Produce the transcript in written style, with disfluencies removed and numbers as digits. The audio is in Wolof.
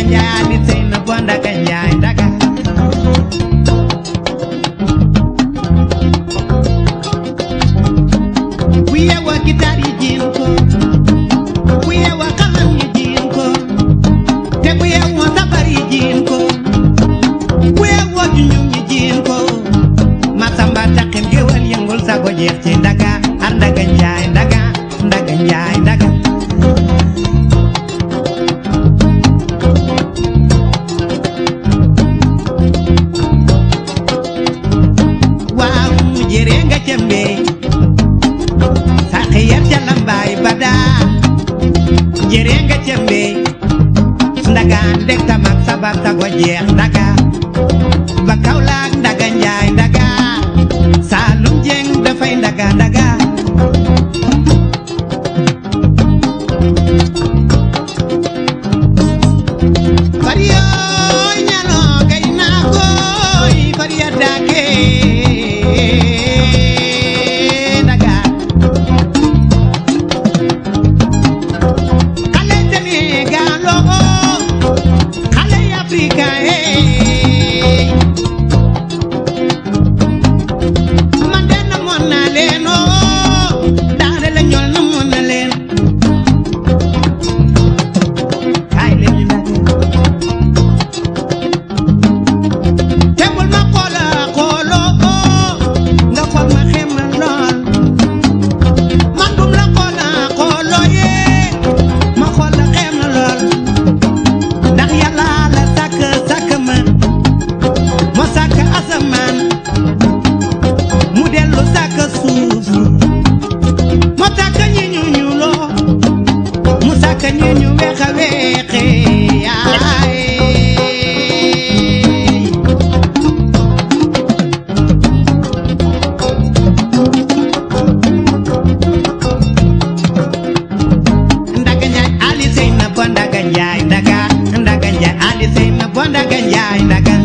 Njaay Ali sey na bo Ndaga Njaay Ndaga ku yeewa gitaar yi jiin ko ku yeewa xalam yi jiin ko te ku yeewa sabar yi jiin ko ku yeewa junjum yi jiin ko Masamba taxin géwël yëngul sago jeex ci Ndaga ar Ndaga Njaay Ndaga Ndaga Njaay Ndaga waaw jere nga cembe saxiyat ca lambaay bada jere nga cembe Ndaga ndek tamak sabar sago jeex Ndaga ba Kaolack Ndaga Njaay Ndaga Saalum jeng dafay Ndaga Ndaga fariyo ñalo gay naa koy fariya daake Ndaga xale Sénégal xale Afrika man de namoon naa leen daara la ñool namoon na leen kaay leen ñu Ndaga te bul ma xoola xooloo nga xool ma xemal lool man dum la xoola xooloo yee ma xool la xemal lool ndax Yàlla la sàkk sàkk ma moo sàkk asamaan mu dellu sàkk suuf moo sàkk ñi ñu ñuuloo mu sàkk ñi ñu weex a weexe yaay Ndaga Njaay Ali sey na bo Ndaga Njaay Ndaga Ndaga Njaay Ali sey na bo Ndaga Njaay Ndaga